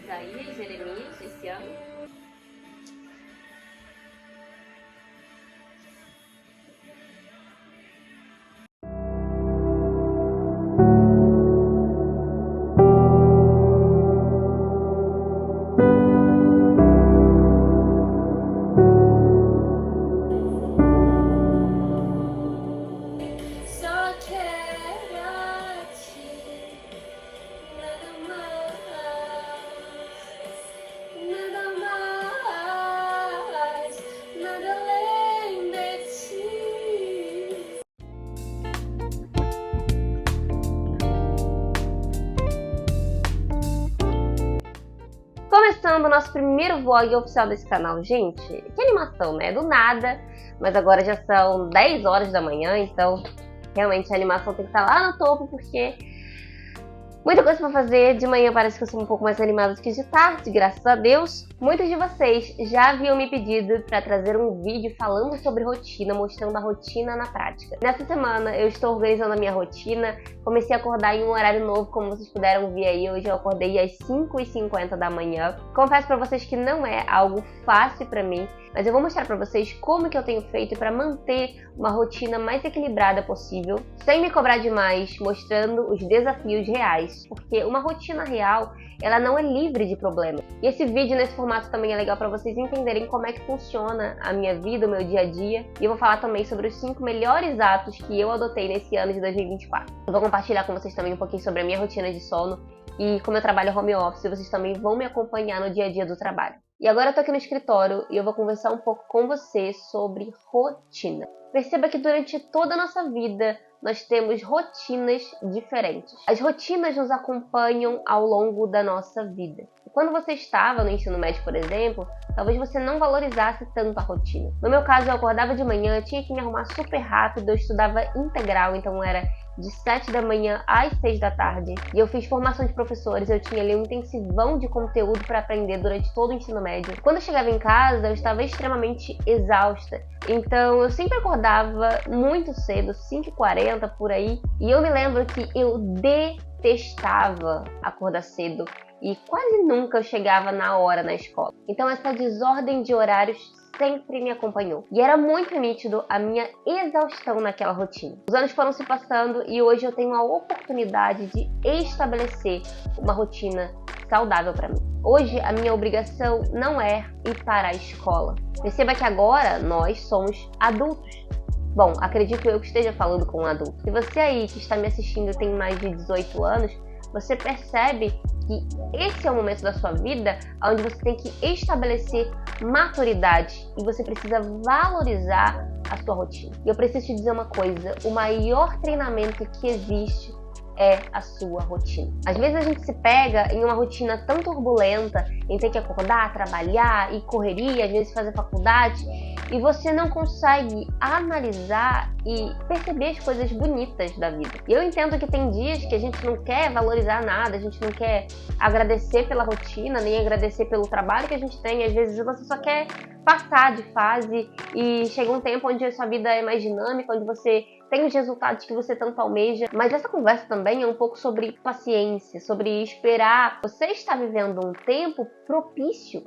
Isaías, Jeremias esse ano. Começando o nosso primeiro vlog oficial desse canal, gente. Que animação, né? Do nada, mas agora já são 10 horas da manhã, então realmente a animação tem que estar lá no topo, porque muita coisa pra fazer. De manhã parece que eu sou um pouco mais animada do que de tarde, graças a Deus. Muitos de vocês já haviam me pedido para trazer um vídeo falando sobre rotina, mostrando a rotina na prática. Nessa semana eu estou organizando a minha rotina, comecei a acordar em um horário novo, como vocês puderam ver aí. Hoje eu acordei às 5h50 da manhã. Confesso para vocês que não é algo fácil para mim, mas eu vou mostrar para vocês como que eu tenho feito para manter uma rotina mais equilibrada possível, sem me cobrar demais, mostrando os desafios reais, porque uma rotina real, ela não é livre de problemas. E esse vídeo nesse formato também é legal para vocês entenderem como é que funciona a minha vida, o meu dia a dia. E eu vou falar também sobre os 5 melhores hábitos que eu adotei nesse ano de 2024. Eu vou compartilhar com vocês também um pouquinho sobre a minha rotina de sono e como eu trabalho home office, vocês também vão me acompanhar no dia a dia do trabalho. E agora eu tô aqui no escritório e eu vou conversar um pouco com você sobre rotina. Perceba que durante toda a nossa vida nós temos rotinas diferentes. As rotinas nos acompanham ao longo da nossa vida. Quando você estava no ensino médio, por exemplo, talvez você não valorizasse tanto a rotina. No meu caso, eu acordava de manhã, tinha que me arrumar super rápido, eu estudava integral, então era de 7 da manhã às 6 da tarde. E eu fiz formação de professores, eu tinha ali um intensivão de conteúdo para aprender durante todo o ensino médio. Quando eu chegava em casa, eu estava extremamente exausta. Então eu sempre acordava muito cedo, 5h40 por aí. E eu me lembro que eu detestava acordar cedo. E quase nunca eu chegava na hora na escola. Então essa desordem de horários sempre me acompanhou. E era muito nítido a minha exaustão naquela rotina. Os anos foram se passando e hoje eu tenho a oportunidade de estabelecer uma rotina saudável para mim. Hoje a minha obrigação não é ir para a escola. Perceba que agora nós somos adultos. Bom, acredito eu que esteja falando com um adulto. Se você aí que está me assistindo tem mais de 18 anos, você percebe que esse é o momento da sua vida onde você tem que estabelecer maturidade e você precisa valorizar a sua rotina. E eu preciso te dizer uma coisa, o maior treinamento que existe é a sua rotina. Às vezes a gente se pega em uma rotina tão turbulenta, em ter que acordar, trabalhar e correria, às vezes fazer faculdade, e você não consegue analisar e perceber as coisas bonitas da vida. E eu entendo que tem dias que a gente não quer valorizar nada, a gente não quer agradecer pela rotina, nem agradecer pelo trabalho que a gente tem. Às vezes você só quer passar de fase e chega um tempo onde a sua vida é mais dinâmica, onde você tem os resultados que você tanto almeja. Mas essa conversa também é um pouco sobre paciência, sobre esperar. Você está vivendo um tempo propício.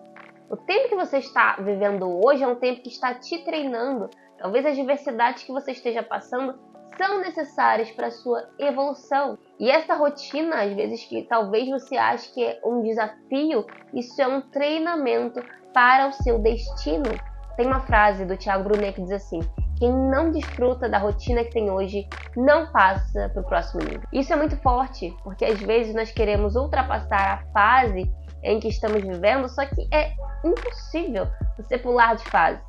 O tempo que você está vivendo hoje é um tempo que está te treinando. Talvez as diversidades que você esteja passando são necessárias para a sua evolução. E essa rotina, às vezes, que talvez você ache que é um desafio, isso é um treinamento para o seu destino. Tem uma frase do Thiago Brunet que diz assim: quem não desfruta da rotina que tem hoje, não passa para o próximo nível. Isso é muito forte, porque às vezes nós queremos ultrapassar a fase em que estamos vivendo, só que é impossível você pular de fase.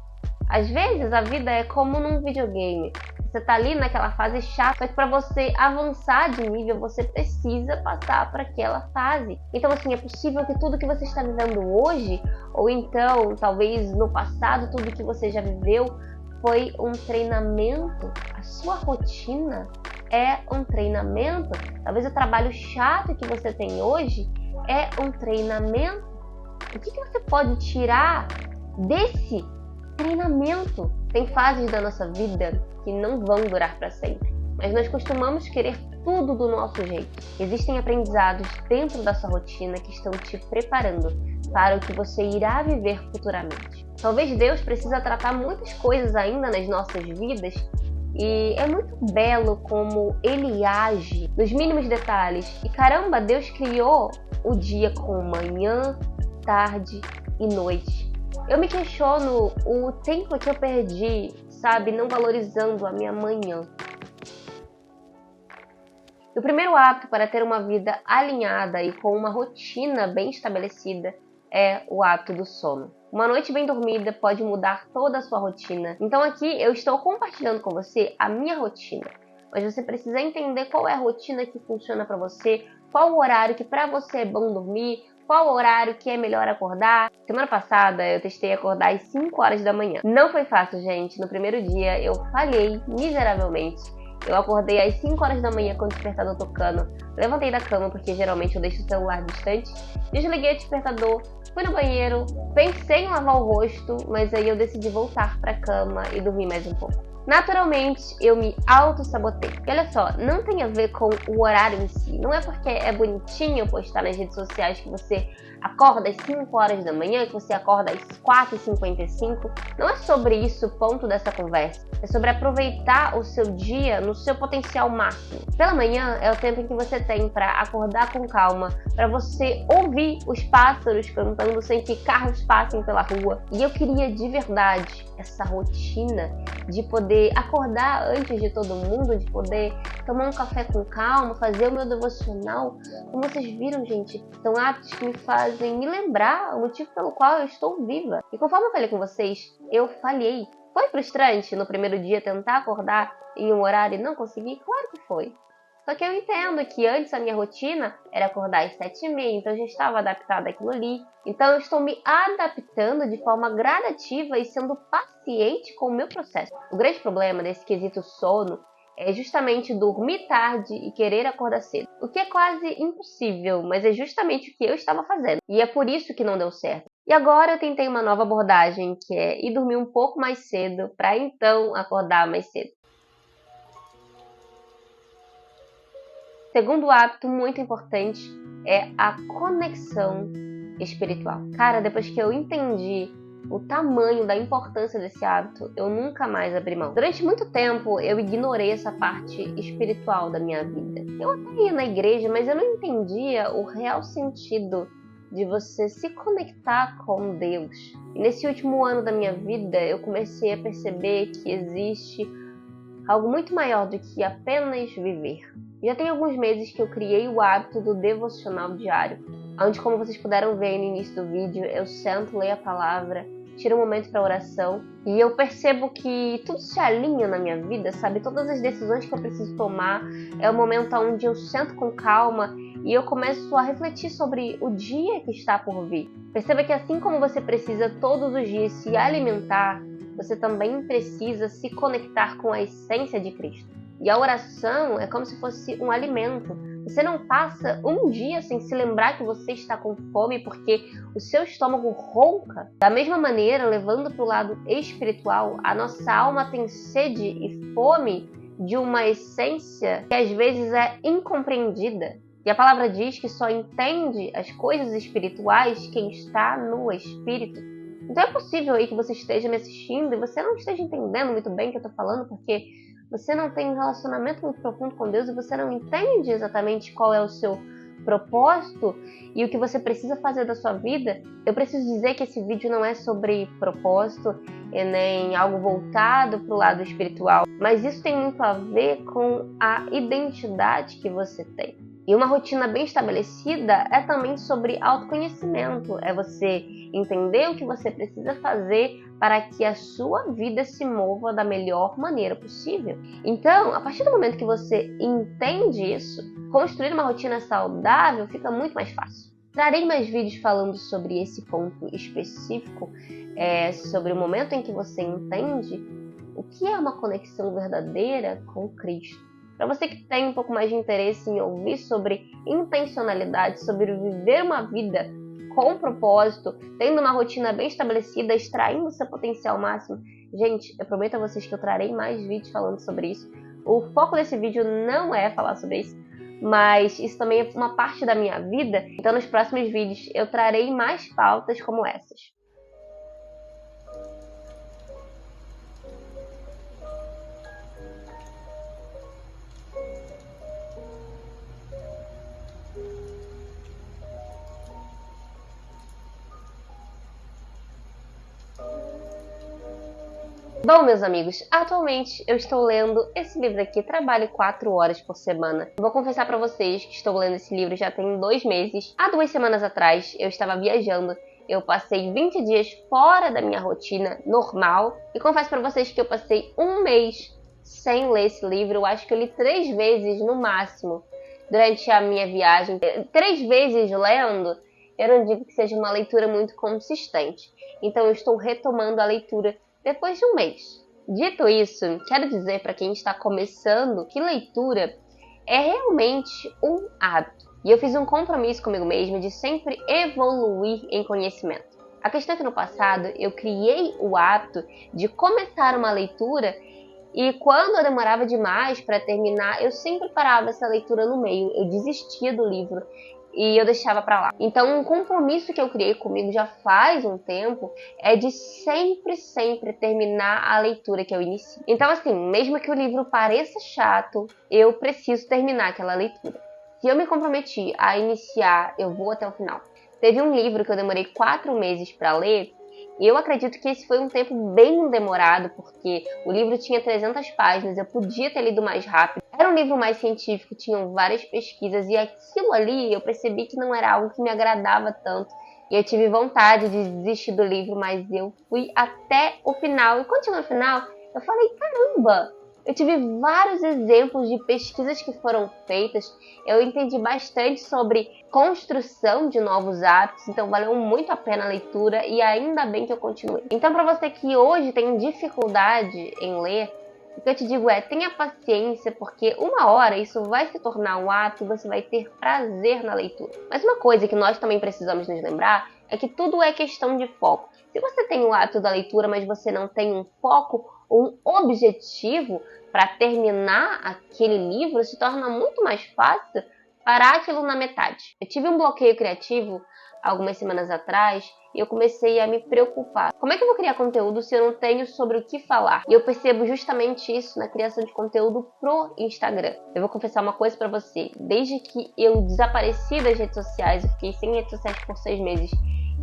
Às vezes a vida é como num videogame. Você tá ali naquela fase chata, só que para você avançar de nível, você precisa passar por aquela fase. Então assim, é possível que tudo que você está vivendo hoje, ou então talvez no passado, tudo que você já viveu, foi um treinamento. A sua rotina é um treinamento. Talvez o trabalho chato que você tem hoje é um treinamento. O que você pode tirar desse treinamento? Tem fases da nossa vida que não vão durar para sempre. mas nós costumamos querer tudo do nosso jeito. Existem aprendizados dentro da sua rotina que estão te preparando para o que você irá viver futuramente. Talvez Deus precisa tratar muitas coisas ainda nas nossas vidas e é muito belo como Ele age nos mínimos detalhes. E caramba, Deus criou o dia com manhã, tarde e noite. Eu me questiono o tempo que eu perdi, sabe, não valorizando a minha manhã. O primeiro hábito para ter uma vida alinhada e com uma rotina bem estabelecida é o hábito do sono. Uma noite bem dormida pode mudar toda a sua rotina. Então aqui eu estou compartilhando com você a minha rotina. Mas você precisa entender qual é a rotina que funciona para você, qual o horário que para você é bom dormir, qual o horário que é melhor acordar. Semana passada eu testei acordar às 5 horas da manhã. Não foi fácil, gente. No primeiro dia eu falhei miseravelmente. Eu acordei às 5 horas da manhã com o despertador tocando. Levantei da cama, porque geralmente eu deixo o celular distante. Desliguei o despertador, fui no banheiro, pensei em lavar o rosto, mas aí eu decidi voltar pra cama e dormir mais um pouco. Naturalmente, eu me auto-sabotei. E olha só, não tem a ver com o horário em si. Não é porque é bonitinho postar nas redes sociais que você acorda às 5 horas da manhã, que você acorda às 4h55. Não é sobre isso o ponto dessa conversa. É sobre aproveitar o seu dia no seu potencial máximo. Pela manhã é o tempo em que você tem para acordar com calma, para você ouvir os pássaros cantando sem que carros passem pela rua. E eu queria de verdade essa rotina de poder acordar antes de todo mundo, de poder tomar um café com calma, fazer o meu devocional. Como vocês viram, gente, são hábitos que me fazem me lembrar o motivo pelo qual eu estou viva. E conforme eu falei com vocês, eu falhei. Foi frustrante no primeiro dia tentar acordar em um horário e não conseguir? Claro que foi. Só que eu entendo que antes a minha rotina era acordar às 7h30, então eu já estava adaptada àquilo ali. Então eu estou me adaptando de forma gradativa e sendo paciente com o meu processo. O grande problema desse quesito sono é justamente dormir tarde e querer acordar cedo. O que é quase impossível, mas é justamente o que eu estava fazendo. E é por isso que não deu certo. E agora eu tentei uma nova abordagem, que é ir dormir um pouco mais cedo, para então acordar mais cedo. Segundo hábito muito importante é a conexão espiritual. Cara, depois que eu entendi o tamanho da importância desse hábito, eu nunca mais abri mão. Durante muito tempo eu ignorei essa parte espiritual da minha vida. Eu até ia na igreja, mas eu não entendia o real sentido de você se conectar com Deus. E nesse último ano da minha vida, eu comecei a perceber que existe algo muito maior do que apenas viver. Já tem alguns meses que eu criei o hábito do devocional diário, onde, como vocês puderam ver no início do vídeo, eu sento, leio a palavra, tiro um momento para oração e eu percebo que tudo se alinha na minha vida, sabe? Todas as decisões que eu preciso tomar é o momento onde eu sento com calma e eu começo a refletir sobre o dia que está por vir. Perceba que assim como você precisa todos os dias se alimentar, você também precisa se conectar com a essência de Cristo. E a oração é como se fosse um alimento. Você não passa um dia sem se lembrar que você está com fome porque o seu estômago ronca. Da mesma maneira, levando para o lado espiritual, a nossa alma tem sede e fome de uma essência que às vezes é incompreendida. E a palavra diz que só entende as coisas espirituais quem está no Espírito. Então é possível aí que você esteja me assistindo e você não esteja entendendo muito bem o que eu estou falando, porque você não tem um relacionamento muito profundo com Deus e você não entende exatamente qual é o seu propósito e o que você precisa fazer da sua vida. Eu preciso dizer que esse vídeo não é sobre propósito e nem algo voltado para o lado espiritual, mas isso tem muito a ver com a identidade que você tem. E uma rotina bem estabelecida é também sobre autoconhecimento, é você entender o que você precisa fazer para que a sua vida se mova da melhor maneira possível. Então, a partir do momento que você entende isso, construir uma rotina saudável fica muito mais fácil. Trarei mais vídeos falando sobre esse ponto específico, sobre o momento em que você entende o que é uma conexão verdadeira com Cristo. Para você que tem um pouco mais de interesse em ouvir sobre intencionalidade, sobre viver uma vida com propósito, tendo uma rotina bem estabelecida, extraindo seu potencial máximo, gente, eu prometo a vocês que eu trarei mais vídeos falando sobre isso, O foco desse vídeo não é falar sobre isso, mas isso também é uma parte da minha vida. Então nos próximos vídeos eu trarei mais pautas como essas. Bom, meus amigos, atualmente eu estou lendo esse livro aqui, trabalho 4 horas por semana. Vou confessar pra vocês que estou lendo esse livro já tem 2 meses. Há 2 semanas atrás eu estava viajando, eu passei 20 dias fora da minha rotina normal. E confesso pra vocês que eu passei 1 mês sem ler esse livro. Eu acho que eu li 3 vezes no máximo durante a minha viagem. 3 vezes lendo, eu não digo que seja uma leitura muito consistente. Então eu estou retomando a leitura depois de 1 mês. Dito isso, quero dizer para quem está começando que leitura é realmente um hábito. E eu fiz um compromisso comigo mesma de sempre evoluir em conhecimento. A questão é que no passado eu criei o hábito de começar uma leitura e quando eu demorava demais para terminar, eu sempre parava essa leitura no meio, eu desistia do livro e eu deixava pra lá. Então um compromisso que eu criei comigo já faz um tempo é de sempre terminar a leitura que eu inicio. Então assim, mesmo que o livro pareça chato, eu preciso terminar aquela leitura. Se eu me comprometi a iniciar, eu vou até o final. Teve um livro que eu demorei 4 meses para ler, e eu acredito que esse foi um tempo bem demorado, porque o livro tinha 300 páginas, eu podia ter lido mais rápido. Era um livro mais científico, tinham várias pesquisas, e aquilo ali eu percebi que não era algo que me agradava tanto. E eu tive vontade de desistir do livro, mas eu fui até o final. E quando chegou no final, eu falei, caramba! Eu tive vários exemplos de pesquisas que foram feitas, eu entendi bastante sobre construção de novos hábitos, então valeu muito a pena a leitura e ainda bem que eu continuei. Então para você que hoje tem dificuldade em ler, o que eu te digo é, tenha paciência, porque uma hora isso vai se tornar um hábito e você vai ter prazer na leitura. Mas uma coisa que nós também precisamos nos lembrar é que tudo é questão de foco. Se você tem o hábito da leitura, mas você não tem um foco ou um objetivo para terminar aquele livro, se torna muito mais fácil parar aquilo na metade. Eu tive um bloqueio criativo algumas semanas atrás e eu comecei a me preocupar. Como é que eu vou criar conteúdo se eu não tenho sobre o que falar? E eu percebo justamente isso na criação de conteúdo pro Instagram. Eu vou confessar uma coisa para você. Desde que eu desapareci das redes sociais, eu fiquei sem redes sociais por 6 meses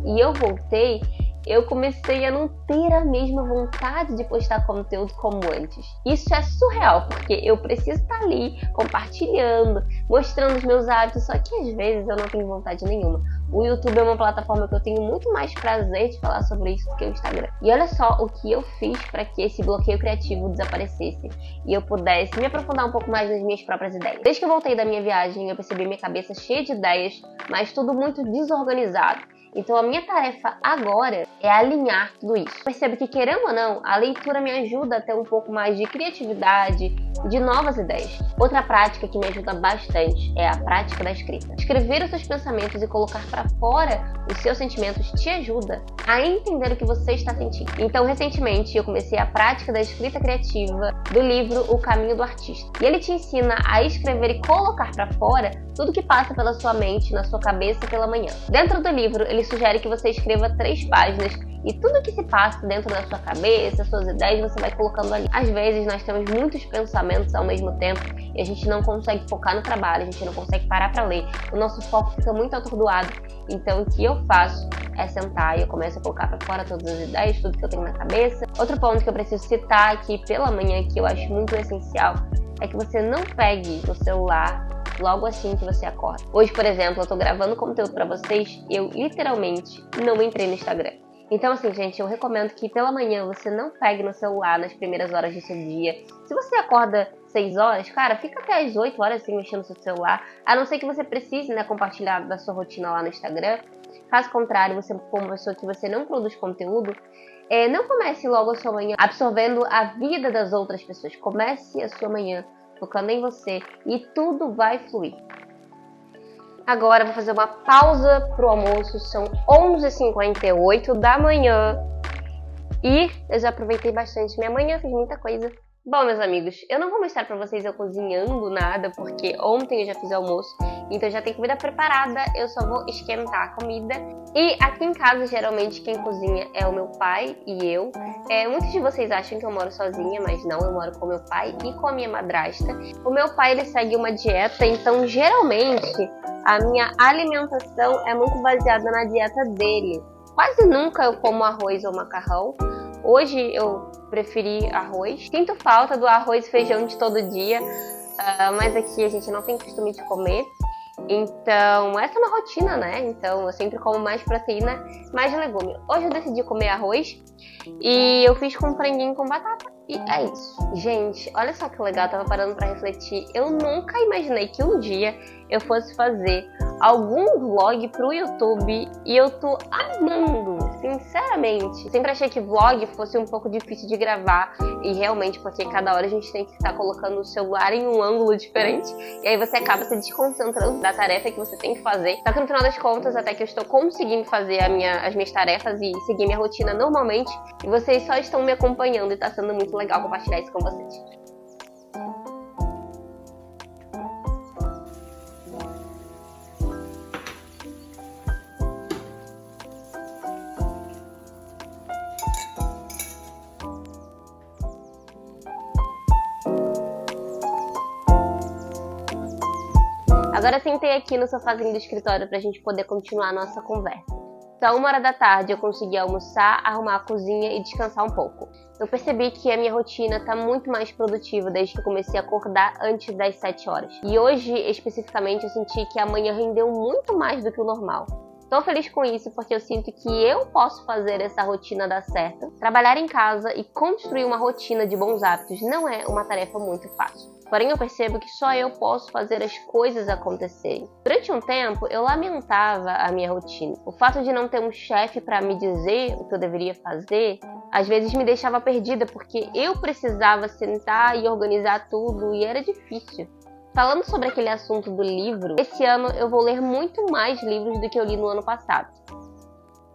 e eu voltei, eu comecei a não ter a mesma vontade de postar conteúdo como antes. Isso é surreal, porque eu preciso estar ali, compartilhando, mostrando os meus hábitos, só que às vezes eu não tenho vontade nenhuma. O YouTube é uma plataforma que eu tenho muito mais prazer de falar sobre isso do que o Instagram. E olha só o que eu fiz para que esse bloqueio criativo desaparecesse e eu pudesse me aprofundar um pouco mais nas minhas próprias ideias. Desde que eu voltei da minha viagem, eu percebi minha cabeça cheia de ideias, mas tudo muito desorganizado. Então a minha tarefa agora é alinhar tudo isso. Percebo que, querendo ou não, a leitura me ajuda a ter um pouco mais de criatividade e de novas ideias. Outra prática que me ajuda bastante é a prática da escrita. Escrever os seus pensamentos e colocar para fora os seus sentimentos te ajuda a entender o que você está sentindo. Então, recentemente, eu comecei a prática da escrita criativa do livro O Caminho do Artista. E ele te ensina a escrever e colocar para fora tudo que passa pela sua mente, na sua cabeça pela manhã. Dentro do livro, ele sugere que você escreva 3 páginas e tudo que se passa dentro da sua cabeça, suas ideias, você vai colocando ali. Às vezes nós temos muitos pensamentos ao mesmo tempo e a gente não consegue focar no trabalho, a gente não consegue parar para ler. O nosso foco fica muito atordoado. Então o que eu faço é sentar e eu começo a colocar para fora todas as ideias, tudo que eu tenho na cabeça. Outro ponto que eu preciso citar aqui pela manhã, que eu acho muito essencial, é que você não pegue o celular logo assim que você acorda. Hoje, por exemplo, eu tô gravando conteúdo pra vocês e eu literalmente não entrei no Instagram. Então assim, gente, eu recomendo que pela manhã você não pegue no celular nas primeiras horas do seu dia. Se você acorda 6 horas, cara, fica até as 8 horas assim mexendo no seu celular, a não ser que você precise, né, compartilhar da sua rotina lá no Instagram. Caso contrário, você for uma pessoa que você não produz conteúdo, não comece logo a sua manhã absorvendo a vida das outras pessoas. Comece a sua manhã focando em você e tudo vai fluir. Agora eu vou fazer uma pausa pro almoço, são 11h58 da manhã e eu já aproveitei bastante minha manhã, fiz muita coisa Bom, meus amigos, eu não vou mostrar pra vocês eu cozinhando nada, porque ontem eu já fiz almoço, então já tem comida preparada, eu só vou esquentar a comida. E aqui em casa, geralmente, quem cozinha é o meu pai e eu. Muitos de vocês acham que eu moro sozinha, mas não, eu moro com meu pai e com a minha madrasta. O meu pai, ele segue uma dieta, então geralmente a minha alimentação é muito baseada na dieta dele. Quase nunca eu como arroz ou macarrão. Hoje eu preferi arroz. Sinto falta do arroz e feijão de todo dia, mas aqui a gente não tem costume de comer. Então, essa é uma rotina, né? Então, eu sempre como mais proteína, mais legume. Hoje eu decidi comer arroz e eu fiz com franguinho com batata. E é isso. Gente, olha só que legal, eu tava parando pra refletir. Eu nunca imaginei que um dia eu fosse fazer algum vlog pro YouTube e eu tô amando, sinceramente. Sempre achei que vlog fosse um pouco difícil de gravar e realmente, porque cada hora a gente tem que estar colocando o celular em um ângulo diferente e aí você acaba se desconcentrando da tarefa que você tem que fazer. Só que no final das contas, até que eu estou conseguindo fazer as minhas tarefas e seguir minha rotina normalmente e vocês só estão me acompanhando e tá sendo muito legal compartilhar isso com vocês. Agora sentei aqui no sofazinho do escritório pra gente poder continuar a nossa conversa. Então, 1h da tarde eu consegui almoçar, arrumar a cozinha e descansar um pouco. Eu percebi que a minha rotina tá muito mais produtiva desde que eu comecei a acordar antes das 7 horas. E hoje, especificamente, eu senti que a manhã rendeu muito mais do que o normal. Tô feliz com isso porque eu sinto que eu posso fazer essa rotina dar certo. Trabalhar em casa e construir uma rotina de bons hábitos não é uma tarefa muito fácil. Porém, eu percebo que só eu posso fazer as coisas acontecerem. Durante um tempo, eu lamentava a minha rotina. O fato de não ter um chefe para me dizer o que eu deveria fazer, às vezes me deixava perdida porque eu precisava sentar e organizar tudo e era difícil. Falando sobre aquele assunto do livro, esse ano eu vou ler muito mais livros do que eu li no ano passado.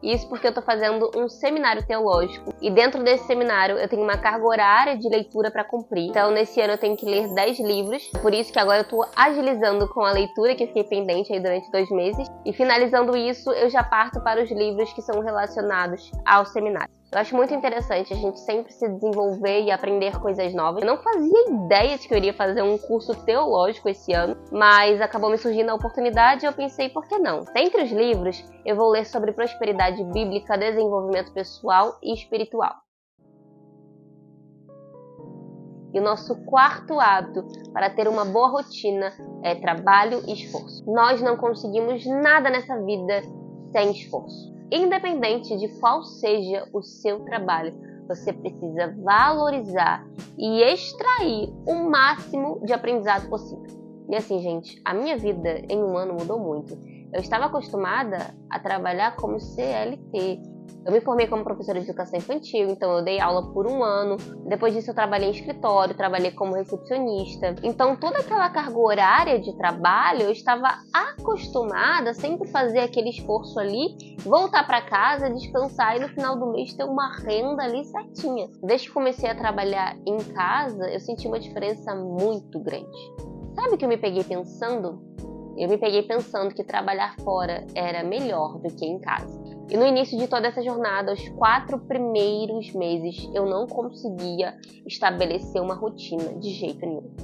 Isso porque eu tô fazendo um seminário teológico e dentro desse seminário eu tenho uma carga horária de leitura para cumprir. Então nesse ano eu tenho que ler 10 livros, por isso que agora eu tô agilizando com a leitura que eu fiquei pendente aí durante 2 meses. E finalizando isso eu já parto para os livros que são relacionados ao seminário. Eu acho muito interessante a gente sempre se desenvolver e aprender coisas novas. Eu não fazia ideia de que eu iria fazer um curso teológico esse ano, mas acabou me surgindo a oportunidade e eu pensei, por que não? Dentre os livros, eu vou ler sobre prosperidade bíblica, desenvolvimento pessoal e espiritual. E o nosso quarto hábito para ter uma boa rotina é trabalho e esforço. Nós não conseguimos nada nessa vida sem esforço. Independente de qual seja o seu trabalho, você precisa valorizar e extrair o máximo de aprendizado possível. E assim, gente, a minha vida em um ano mudou muito. Eu estava acostumada a trabalhar como CLT. Eu me formei como professora de educação infantil, então eu dei aula por 1 ano. Depois disso eu trabalhei em escritório, trabalhei como recepcionista. Então toda aquela carga horária de trabalho, eu estava acostumada a sempre fazer aquele esforço ali, voltar para casa, descansar e no final do mês ter uma renda ali certinha. Desde que comecei a trabalhar em casa, eu senti uma diferença muito grande. Sabe o que eu me peguei pensando? Eu me peguei pensando que trabalhar fora era melhor do que em casa. E no início de toda essa jornada, os 4 primeiros meses, eu não conseguia estabelecer uma rotina de jeito nenhum.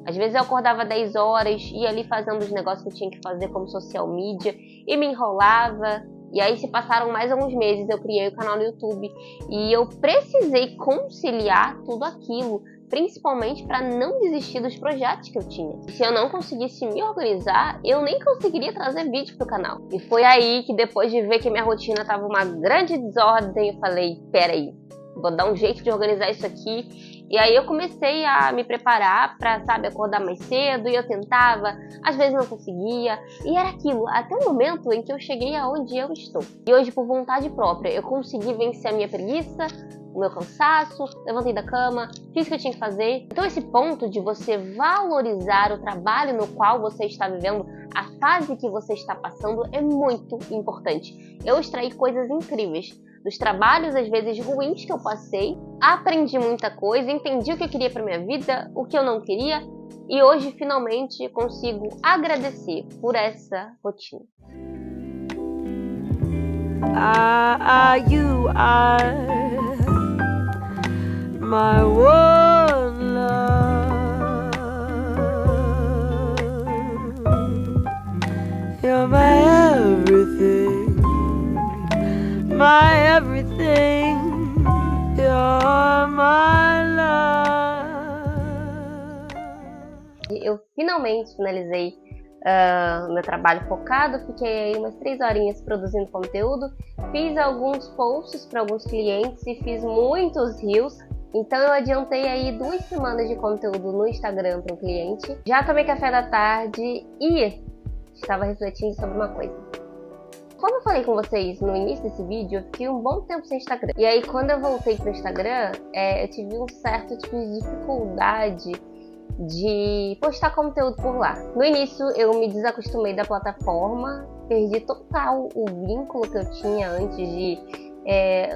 Às vezes eu acordava 10 horas, ia ali fazendo os negócios que eu tinha que fazer como social media e me enrolava. E aí se passaram mais alguns meses, eu criei o canal no YouTube e eu precisei conciliar tudo aquilo, principalmente para não desistir dos projetos que eu tinha. Se eu não conseguisse me organizar, eu nem conseguiria trazer vídeo pro canal. E foi aí que depois de ver que minha rotina tava uma grande desordem, eu falei, peraí, vou dar um jeito de organizar isso aqui. E aí eu comecei a me preparar para, acordar mais cedo e eu tentava, às vezes não conseguia. E era aquilo, até o momento em que eu cheguei aonde eu estou. E hoje, por vontade própria, eu consegui vencer a minha preguiça, o meu cansaço, levantei da cama, fiz o que eu tinha que fazer. Então esse ponto de você valorizar o trabalho no qual você está vivendo, a fase que você está passando é muito importante. Eu extraí coisas incríveis. dos trabalhos às vezes ruins que eu passei, aprendi muita coisa, entendi o que eu queria para minha vida, o que eu não queria, e hoje finalmente consigo agradecer por essa rotina. You are my one love. You're my everything, my everything. You're my love. Eu finalmente finalizei meu trabalho focado, fiquei aí umas 3 horinhas produzindo conteúdo, fiz alguns posts para alguns clientes e fiz muitos reels. Então eu adiantei aí 2 semanas de conteúdo no Instagram para o cliente. Já tomei café da tarde e estava refletindo sobre uma coisa. Como eu falei com vocês no início desse vídeo, eu fiquei um bom tempo sem Instagram. E aí quando eu voltei pro Instagram, eu tive um certo tipo de dificuldade de postar conteúdo por lá. No início eu me desacostumei da plataforma, perdi total o vínculo que eu tinha antes de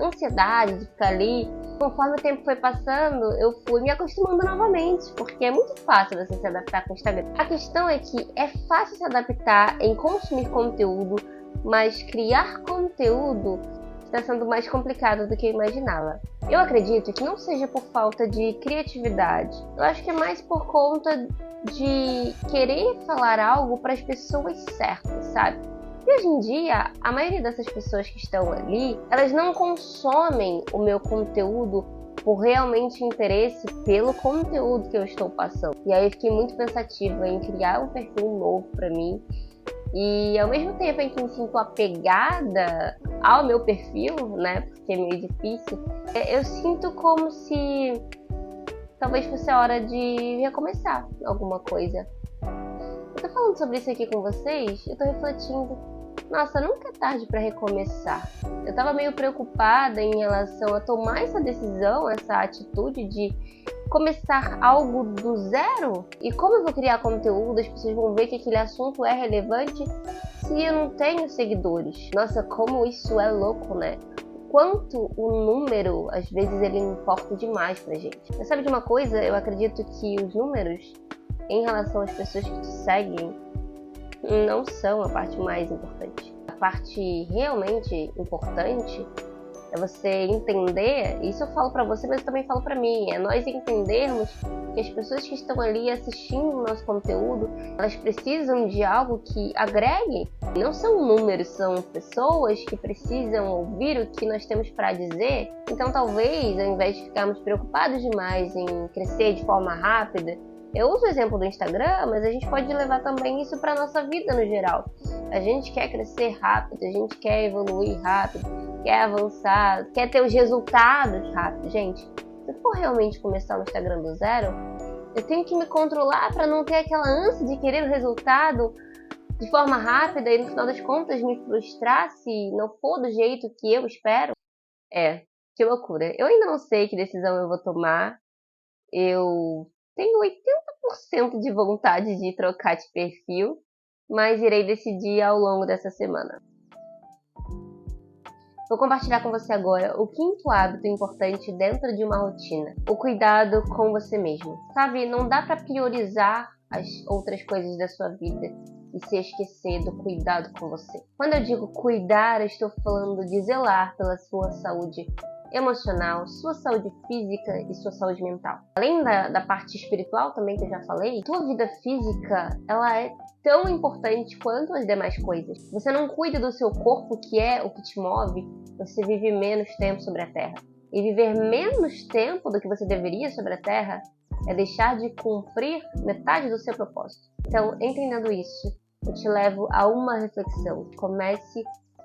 ansiedade de ficar ali. Conforme o tempo foi passando, eu fui me acostumando novamente, porque é muito fácil você se adaptar com o Instagram. A questão é que é fácil se adaptar em consumir conteúdo, mas criar conteúdo está sendo mais complicado do que eu imaginava. Eu acredito que não seja por falta de criatividade. Eu acho que é mais por conta de querer falar algo para as pessoas certas, sabe? E hoje em dia, a maioria dessas pessoas que estão ali, elas não consomem o meu conteúdo por realmente interesse pelo conteúdo que eu estou passando. E aí eu fiquei muito pensativa em criar um perfil novo para mim. E ao mesmo tempo em que me sinto apegada ao meu perfil, né, porque é meio difícil, eu sinto como se talvez fosse a hora de recomeçar alguma coisa. Eu tô falando sobre isso aqui com vocês, eu tô refletindo, nossa, nunca é tarde para recomeçar. Eu tava meio preocupada em relação a tomar essa decisão, essa atitude de começar algo do zero. E como eu vou criar conteúdo, as pessoas vão ver que aquele assunto é relevante se eu não tenho seguidores. Nossa, como isso é louco, né? Quanto o número, às vezes, ele importa demais pra gente. Mas sabe de uma coisa? Eu acredito que os números, em relação às pessoas que te seguem, não são a parte mais importante. A parte realmente importante é você entender, isso eu falo pra você, mas eu também falo pra mim, é nós entendermos que as pessoas que estão ali assistindo o nosso conteúdo, elas precisam de algo que agregue. Não são números, são pessoas que precisam ouvir o que nós temos para dizer. Então talvez, ao invés de ficarmos preocupados demais em crescer de forma rápida, eu uso o exemplo do Instagram, mas a gente pode levar também isso para nossa vida no geral. A gente quer crescer rápido, a gente quer evoluir rápido, quer avançar, quer ter os resultados rápido. Gente, se eu for realmente começar no Instagram do zero, eu tenho que me controlar para não ter aquela ânsia de querer o resultado de forma rápida e no final das contas me frustrar se não for do jeito que eu espero. Que loucura. Eu ainda não sei que decisão eu vou tomar. Eu tenho 80% de vontade de trocar de perfil, mas irei decidir ao longo dessa semana. Vou compartilhar com você agora o 5º hábito importante dentro de uma rotina. O cuidado com você mesmo. Sabe, não dá para priorizar as outras coisas da sua vida e se esquecer do cuidado com você. Quando eu digo cuidar, eu estou falando de zelar pela sua saúde emocional, sua saúde física e sua saúde mental. Além da parte espiritual também que eu já falei, tua vida física, ela é tão importante quanto as demais coisas. Você não cuida do seu corpo, que é o que te move, você vive menos tempo sobre a Terra. E viver menos tempo do que você deveria sobre a Terra é deixar de cumprir metade do seu propósito. Então, entendendo isso, eu te levo a uma reflexão. Comece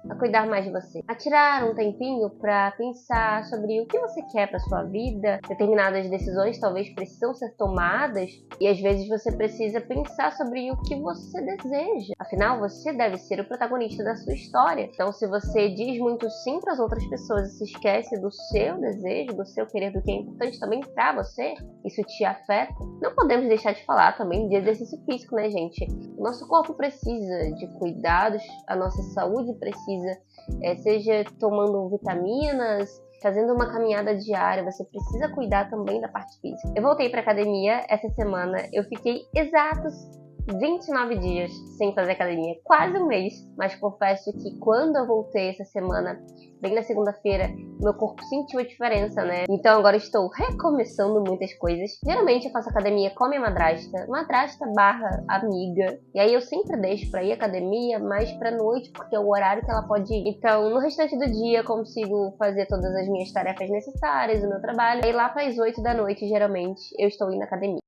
a cuidar mais de você, a tirar um tempinho para pensar sobre o que você quer para sua vida. Determinadas decisões talvez precisam ser tomadas e às vezes você precisa pensar sobre o que você deseja. Afinal, você deve ser o protagonista da sua história. Então, se você diz muito sim para as outras pessoas e se esquece do seu desejo, do seu querer, do que é importante também para você, isso te afeta. Não podemos deixar de falar também de exercício físico, né, gente? O nosso corpo precisa de cuidados, a nossa saúde precisa coisa, seja tomando vitaminas, fazendo uma caminhada diária, você precisa cuidar também da parte física. Eu voltei pra academia essa semana, eu fiquei exatos 29 dias sem fazer academia, quase um mês, mas confesso que quando eu voltei essa semana, bem na segunda-feira, meu corpo sentiu a diferença, né? Então agora estou recomeçando muitas coisas. Geralmente eu faço academia com a minha madrasta barra amiga, e aí eu sempre deixo pra ir à academia mais pra noite, porque é o horário que ela pode ir. Então no restante do dia eu consigo fazer todas as minhas tarefas necessárias, o meu trabalho, e lá pras 8 da noite, geralmente, eu estou indo à academia.